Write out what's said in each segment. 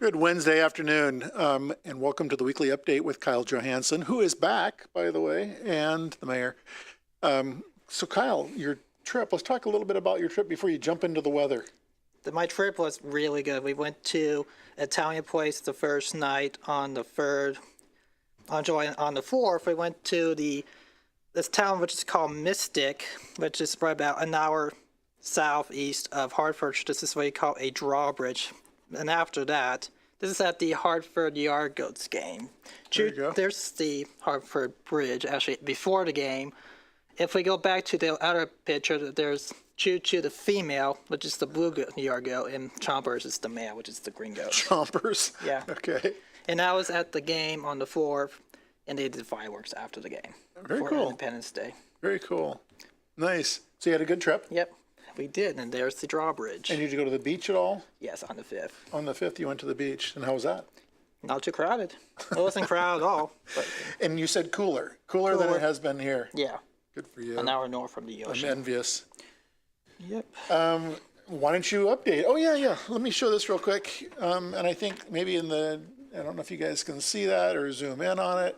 Good Wednesday afternoon, and welcome to the weekly update with Kyle Johansson, who is back, by the way, and the mayor. So Kyle, your trip, let's talk a little bit about your trip before you jump into the weather. My trip was really good. We went to Italian place the first night on the 3rd. On the 4th, we went to this town which is called Mystic, which is right about an hour southeast of Hartford. This is what you call a drawbridge. And after that, this is at the Hartford Yard Goats game. There you go. There's the Hartford Bridge, actually, before the game. If we go back to the other picture, there's Choo Choo the female, which is the blue yard goat, and Chompers is the male, which is the green goat. Chompers? Yeah. Okay. And I was at the game on the 4th, and they did fireworks after the game. Very for cool. Independence Day. Very cool. Nice. So you had a good trip? Yep, we did, and there's the drawbridge. And did you go to the beach at all? Yes, on the 5th. On the 5th, you went to the beach, and how was that? Not too crowded. It wasn't crowded at all. But And you said cooler than Cooler. it has been here. yeah, Good for you. an hour north from the I'm ocean. envious. Yep. Why don't you update? Oh, yeah. Let me show this real quick. And I think maybe I don't know if you guys can see that or zoom in on it.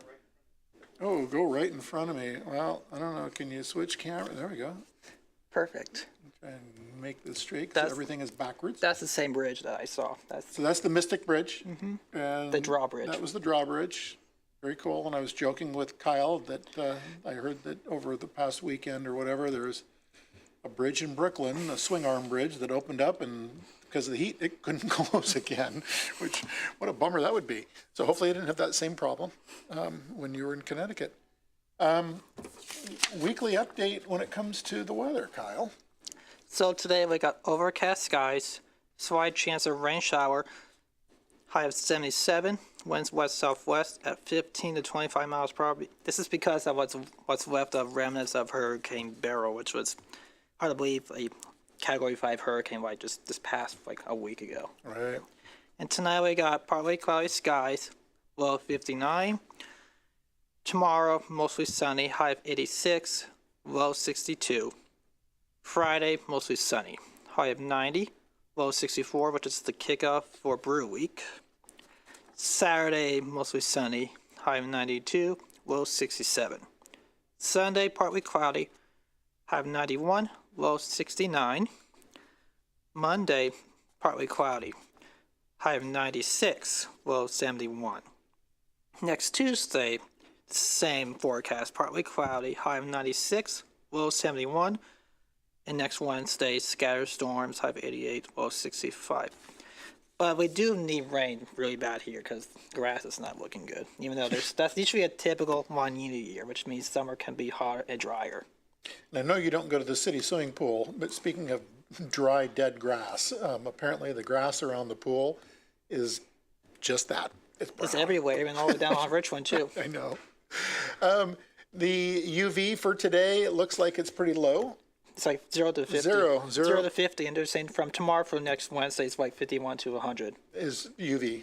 Oh, go right in front of me. Well, I don't know. Can you switch camera? There we go. Perfect. Try and make this straight because That's- everything is backwards. That's the same bridge that I saw. So that's the Mystic Bridge. And The drawbridge. That was the drawbridge. Very cool. And I was joking with Kyle that I heard that over the past weekend or whatever, there's a bridge in Brooklyn, a swing arm bridge that opened up, and because of the heat, it couldn't close again, which, what a bummer that would be. So hopefully you didn't have that same problem when you were in Connecticut. Weekly update when it comes to the weather, Kyle. So today we got overcast skies, slight chance of rain shower, high of 77, winds west-southwest at 15 to 25 miles per hour. This is because of what's left of remnants of Hurricane Beryl, which was, hard to believe, a Category 5 hurricane like just this past like a week ago. Right. And tonight we got partly cloudy skies, low of 59. Tomorrow, mostly sunny, high of 86, low 62. Friday, mostly sunny, high of 90, low 64, which is the kickoff for Brew Week. Saturday, mostly sunny, high of 92, low 67. Sunday, partly cloudy, high of 91, low 69. Monday, partly cloudy, high of 96, low 71. Next Tuesday, same forecast, partly cloudy, high of 96, low 71. And next Wednesday, scattered storms, high of 88, low 65. But we do need rain really bad here because grass is not looking good. Even though that's usually a typical La Nina year, which means summer can be hotter and drier. And I know you don't go to the city swimming pool, but speaking of dry, dead grass, apparently the grass around the pool is just that. It's brown. It's everywhere, even all the way down on Richland too. I know. The UV for today, it looks like it's pretty low. It's like 0 to 50. Zero. 0 to 50, and they're saying from tomorrow for next Wednesday, it's like 51 to 100. Is UV.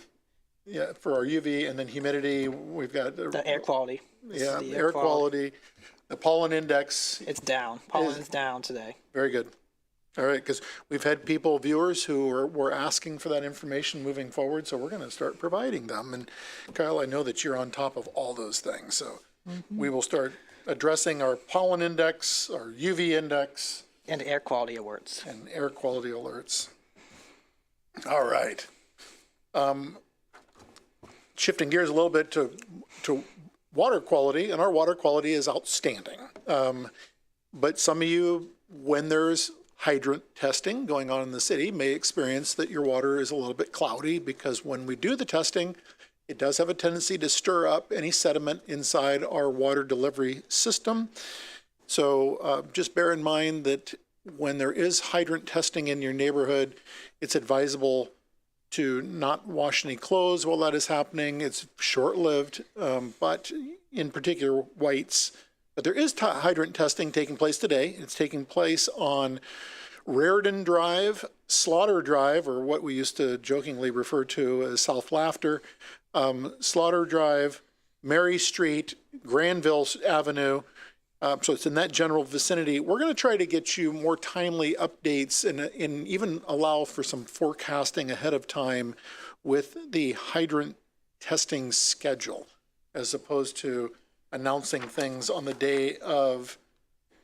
Yeah, for our UV, and then humidity, we've got The air quality. This is yeah, the air quality. The pollen index, It's down. Pollen is down today. very good. All right, because we've had viewers who were asking for that information moving forward, so we're going to start providing them. And Kyle, I know that you're on top of all those things, so we will start addressing our pollen index, our UV index, And air quality alerts. and air quality alerts. All right. Shifting gears a little bit to water quality, and our water quality is outstanding. But some of you, when there's hydrant testing going on in the city, may experience that your water is a little bit cloudy because when we do the testing, it does have a tendency to stir up any sediment inside our water delivery system. So just bear in mind that when there is hydrant testing in your neighborhood, it's advisable to not wash any clothes while that is happening. It's short-lived, but in particular whites. But there is hydrant testing taking place today. It's taking place on Raritan Drive, Slaughter Drive, or what we used to jokingly refer to as South Laughter, Slaughter Drive, Mary Street, Granville Avenue. So it's in that general vicinity. We're going to try to get you more timely updates and even allow for some forecasting ahead of time with the hydrant testing schedule, as opposed to announcing things on the day of,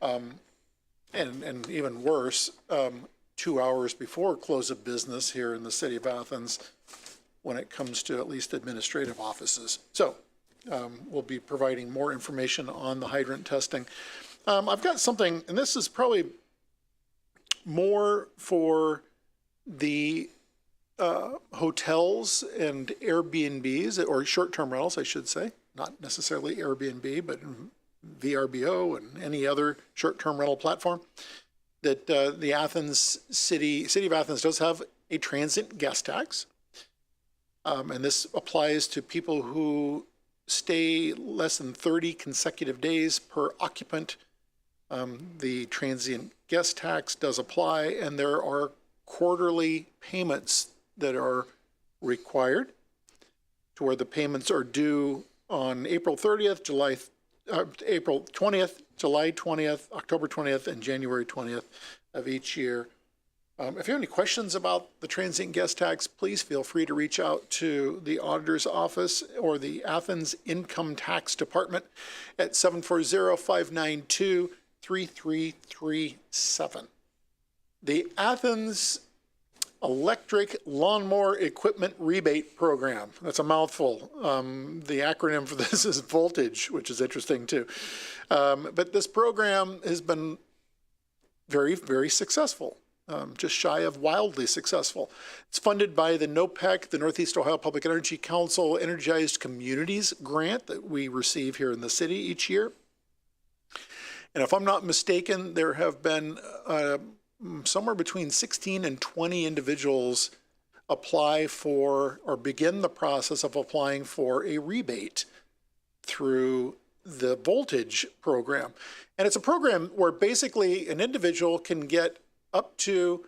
and even worse, 2 hours before close of business here in the city of Athens when it comes to at least administrative offices. So we'll be providing more information on the hydrant testing. I've got something, and this is probably more for the hotels and Airbnbs, or short-term rentals, I should say, not necessarily Airbnb, but VRBO and any other short-term rental platform, that the city of Athens does have a transient guest tax. And this applies to people who stay less than 30 consecutive days per occupant. The transient guest tax does apply, and there are quarterly payments that are required, to where the payments are due on April 30th, April 20th, July 20th, October 20th, and January 20th of each year. If you have any questions about the transient guest tax, please feel free to reach out to the auditor's office or the Athens Income Tax Department at 740-592-3337. The Athens Electric Lawnmower Equipment Rebate Program. That's a mouthful. The acronym for this is Voltage, which is interesting too. But this program has been very, very successful. Just shy of wildly successful. It's funded by the NOPEC, the Northeast Ohio Public Energy Council Energized Communities grant that we receive here in the city each year. And if I'm not mistaken, there have been somewhere between 16 and 20 individuals apply for or begin the process of applying for a rebate through the Voltage program. And it's a program where basically an individual can get up to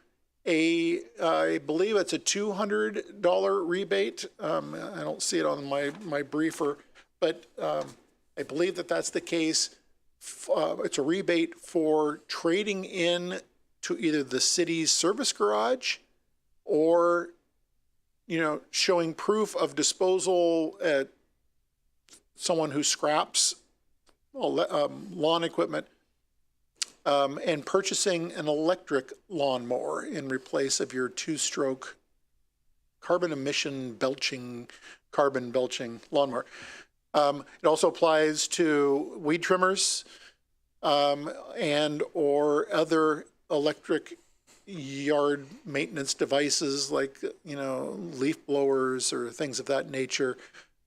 I believe it's a $200 rebate. I don't see it on my briefer, but I believe that's the case. It's a rebate for trading in to either the city's service garage or, showing proof of disposal at someone who scraps lawn equipment, and purchasing an electric lawnmower in replace of your two-stroke carbon belching lawnmower. It also applies to weed trimmers and or other electric yard maintenance devices like, leaf blowers or things of that nature.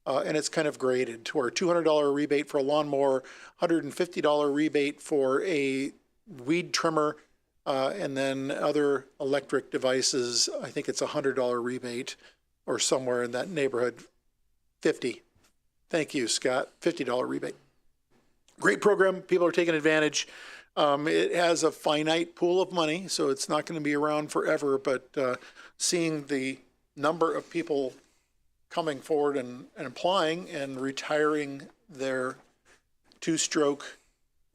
And it's kind of graded to our $200 rebate for a lawnmower, $150 rebate for a weed trimmer, and then other electric devices. I think it's a $100 rebate or somewhere in that neighborhood. 50. Thank you, Scott. $50 rebate. Great program. People are taking advantage. It has a finite pool of money, so it's not going to be around forever, but seeing the number of people coming forward and applying and retiring their two-stroke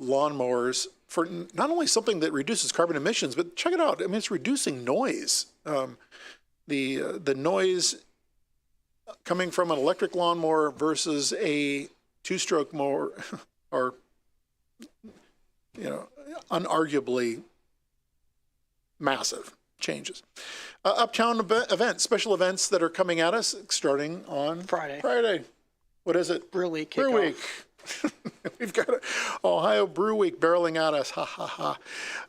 lawnmowers for not only something that reduces carbon emissions, but check it out. I mean, it's reducing noise. The noise coming from an electric lawnmower versus a two-stroke mower are, unarguably massive changes. Uptown events, special events that are coming at us starting on Friday. What is it? Brew Week. Brew Week. We've got Ohio Brew Week barreling at us. Ha, ha,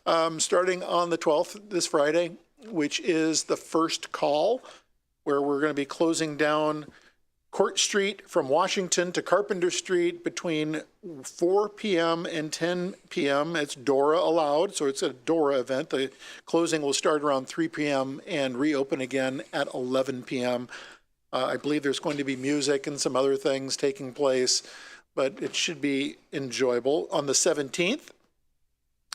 ha. Starting on the 12th, this Friday, which is the first call, where we're going to be closing down Court Street from Washington to Carpenter Street between 4 p.m. and 10 p.m. It's DORA allowed, so it's a DORA event. The closing will start around 3 p.m. and reopen again at 11 p.m. I believe there's going to be music and some other things taking place, but it should be enjoyable. On the 17th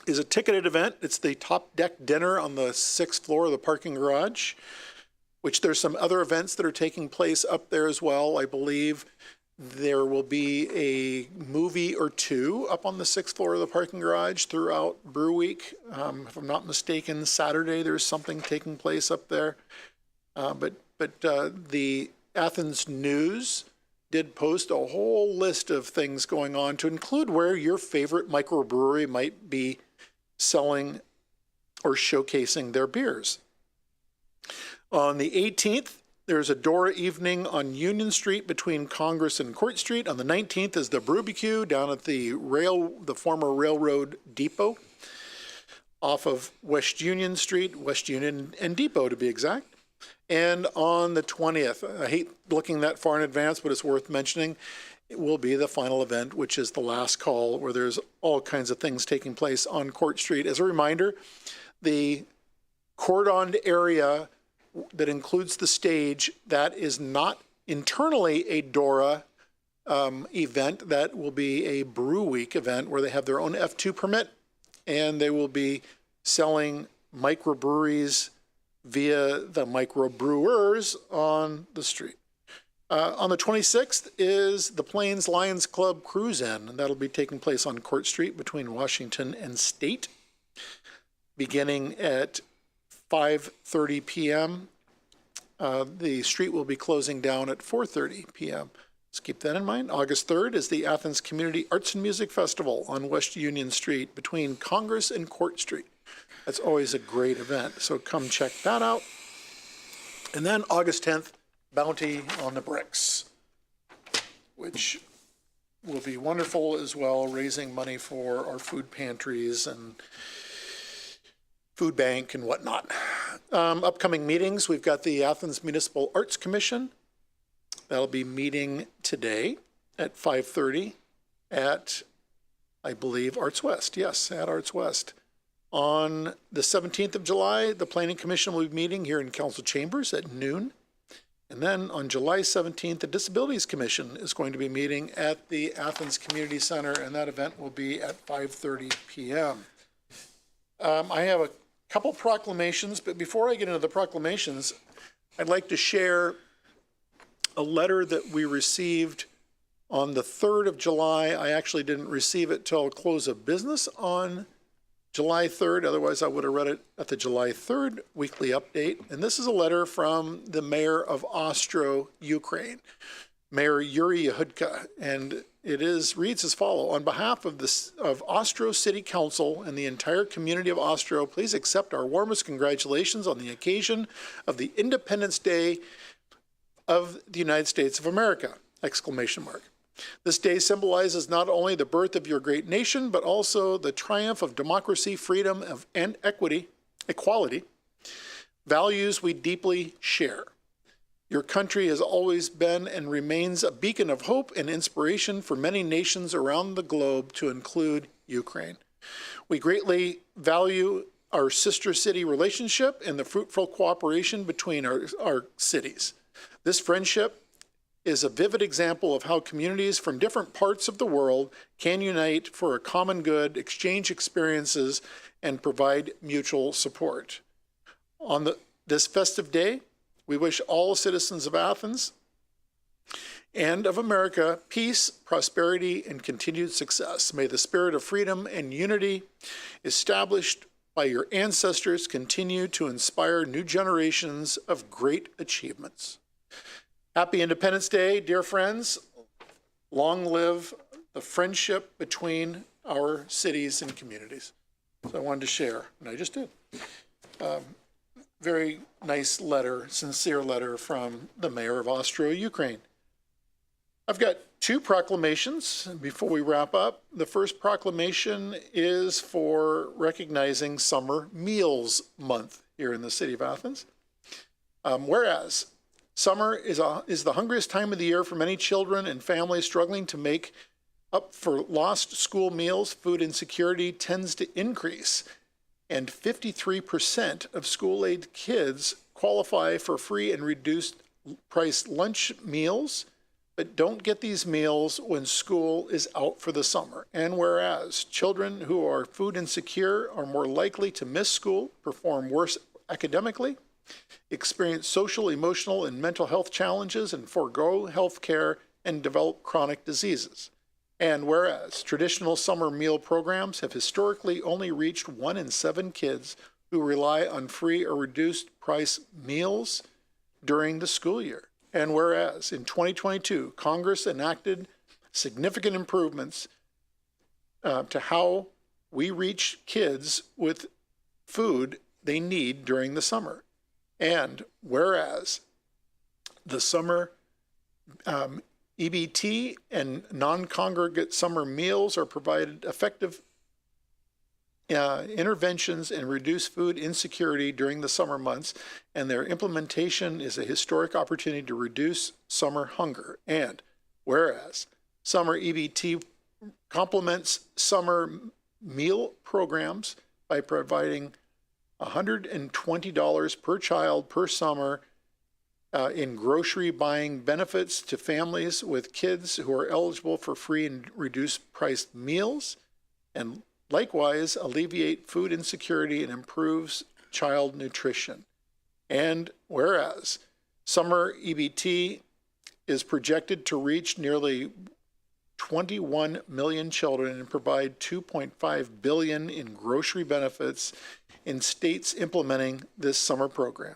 is a ticketed event. It's the Top Deck Dinner on the 6th floor of the parking garage, which there's some other events that are taking place up there as well. I believe there will be a movie or two up on the 6th floor of the parking garage throughout Brew Week. If I'm not mistaken, Saturday there's something taking place up there. But but the Athens News did post a whole list of things going on, to include where your favorite microbrewery might be selling or showcasing their beers. On the 18th, there's a Dora evening on Union Street between Congress and Court Street. On the 19th is the Brewbecue down at the former railroad depot off of West Union Street, West Union and Depot to be exact. And on the 20th, I hate looking that far in advance, but it's worth mentioning, it will be the final event, which is the last call, where there's all kinds of things taking place on Court Street. As a reminder, the cordoned area that includes the stage, that is not internally a Dora event. That will be a Brew Week event where they have their own F2 permit, and they will be selling microbreweries via the microbrewers on the street. On the 26th is the Plains Lions Club Cruise-In, and that'll be taking place on Court Street between Washington and State, beginning at 5:30 p.m. The street will be closing down at 4:30 p.m. Let's keep that in mind. August 3rd is the Athens Community Arts and Music Festival on West Union Street between Congress and Court Street. That's always a great event, so come check that out. And then August 10th, Bounty on the Bricks, which will be wonderful as well, raising money for our food pantries and food bank and whatnot. Upcoming meetings, we've got the Athens Municipal Arts Commission. That'll be meeting today at 5:30 at, I believe, Arts West. Yes, at Arts West. On the 17th of July, the Planning Commission will be meeting here in Council Chambers at noon. And then on July 17th, the Disabilities Commission is going to be meeting at the Athens Community Center, and that event will be at 5:30 p.m. I have a couple proclamations, but before I get into the proclamations, I'd like to share a letter that we received on the 3rd of July. I actually didn't receive it till close of business on July 3rd. Otherwise, I would have read it at the July 3rd weekly update. And this is a letter from the mayor of Ostro, Ukraine, Mayor Yuri Yahudka. And it reads as follows: on behalf of Ostro City Council and the entire community of Ostro, please accept our warmest congratulations on the occasion of the Independence Day of the United States of America! Exclamation mark. This day symbolizes not only the birth of your great nation, but also the triumph of democracy, freedom, and equality, values we deeply share. Your country has always been and remains a beacon of hope and inspiration for many nations around the globe, to include Ukraine. We greatly value our sister city relationship and the fruitful cooperation between our cities. This friendship is a vivid example of how communities from different parts of the world can unite for a common good, exchange experiences, and provide mutual support. On this festive day, we wish all citizens of Athens and of America peace, prosperity, and continued success. May the spirit of freedom and unity established by your ancestors continue to inspire new generations of great achievements. Happy Independence Day, dear friends. Long live the friendship between our cities and communities. So I wanted to share, and I just did. Very nice letter, sincere letter from the mayor of Ostro, Ukraine. I've got two proclamations before we wrap up. The first proclamation is for recognizing Summer Meals Month here in the city of Athens. Whereas summer is the hungriest time of the year for many children and families struggling to make up for lost school meals. Food insecurity tends to increase, and 53% of school-age kids qualify for free and reduced price lunch meals, but don't get these meals when school is out for the summer. And whereas children who are food insecure are more likely to miss school, perform worse academically, experience social, emotional, and mental health challenges, and forego health care and develop chronic diseases. And whereas traditional summer meal programs have historically only reached 1 in 7 kids who rely on free or reduced price meals, during the school year. And whereas in 2022, Congress enacted significant improvements to how we reach kids with food they need during the summer. And whereas the summer EBT and non-congregate summer meals are provided effective interventions and reduce food insecurity during the summer months, and their implementation is a historic opportunity to reduce summer hunger. And whereas summer EBT complements summer meal programs by providing $120 per child per summer in grocery buying benefits to families with kids who are eligible for free and reduced priced meals, and likewise alleviate food insecurity and improves child nutrition. And whereas summer EBT is projected to reach nearly 21 million children and provide $2.5 billion in grocery benefits in states implementing this summer program.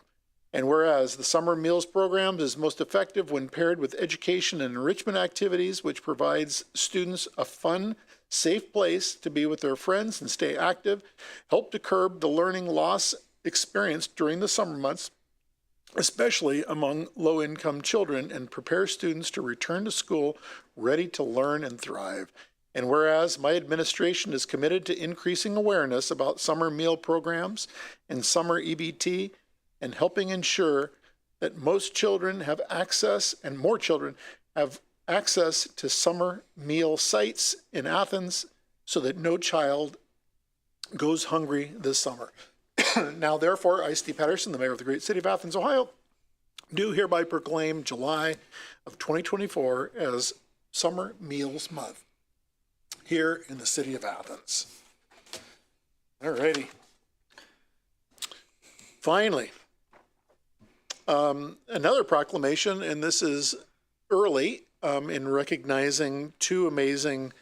And whereas the summer meals program is most effective when paired with education and enrichment activities, which provides students a fun, safe place to be with their friends and stay active, help to curb the learning loss experienced during the summer months, especially among low-income children, and prepare students to return to school ready to learn and thrive. And whereas my administration is committed to increasing awareness about summer meal programs and summer EBT and helping ensure that most children have access and more children have access to summer meal sites in Athens so that no child goes hungry this summer. Now, therefore, I, Steve Patterson, the mayor of the great city of Athens, Ohio, do hereby proclaim July of 2024 as Summer Meals Month here in the city of Athens. All righty. Finally, another proclamation, and this is early in recognizing two amazing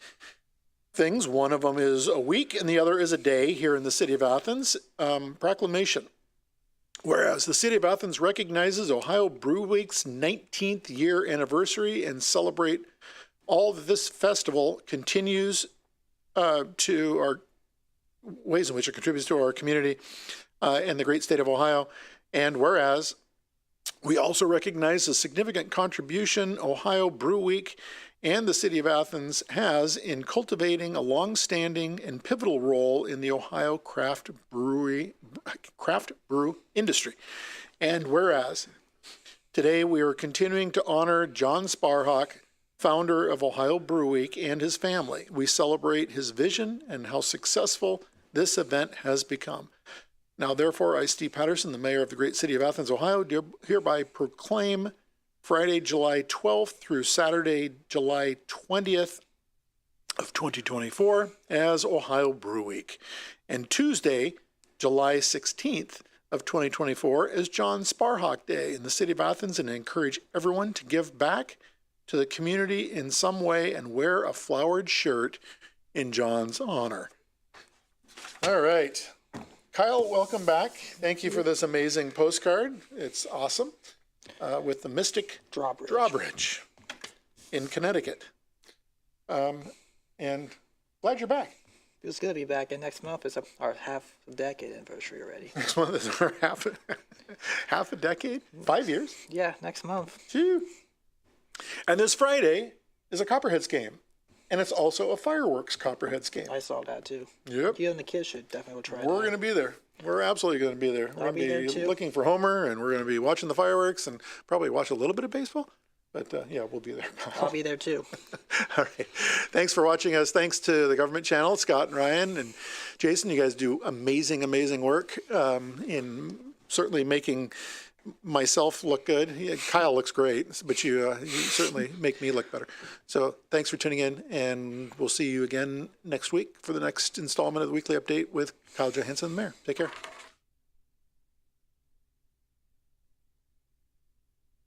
things. One of them is a week and the other is a day here in the city of Athens. Proclamation. Whereas the city of Athens recognizes Ohio Brew Week's 19th year anniversary and celebrate all that this festival continues to our ways in which it contributes to our community and the great state of Ohio. And whereas we also recognize the significant contribution Ohio Brew Week and the city of Athens has in cultivating a long-standing and pivotal role in the Ohio craft brew industry. And whereas today we are continuing to honor John Sparhawk, founder of Ohio Brew Week, and his family. We celebrate his vision and how successful this event has become. Now, therefore, I, Steve Patterson, the mayor of the great city of Athens, Ohio, do hereby proclaim Friday, July 12th through Saturday, July 20th of 2024 as Ohio Brew Week, and Tuesday, July 16th of 2024 as John Sparhawk Day in the city of Athens, and encourage everyone to give back to the community in some way and wear a flowered shirt in John's honor. All right. Kyle, welcome back. Thank you for this amazing postcard. It's awesome. With the Mystic Drawbridge in Connecticut. And glad you're back. It's good to be back, and next month is our half a decade anniversary already. Next month is our half a decade? 5 years? Yeah, next month. Phew. And this Friday is a Copperheads game. And it's also a fireworks Copperheads game. I saw that too. Yep. You and the kids should definitely try it. We're going to be there. We're absolutely going to be there. We're going to be looking for Homer, and we're going to be watching the fireworks and probably watch a little bit of baseball. But yeah, we'll be there. I'll be there too. All right. Thanks for watching us. Thanks to the government channel, Scott and Ryan and Jason. You guys do amazing, amazing work in certainly making myself look good. Yeah, Kyle looks great, but you certainly make me look better. So thanks for tuning in, and we'll see you again next week for the next installment of the Weekly Update with Kyle Johansson, the mayor. Take care.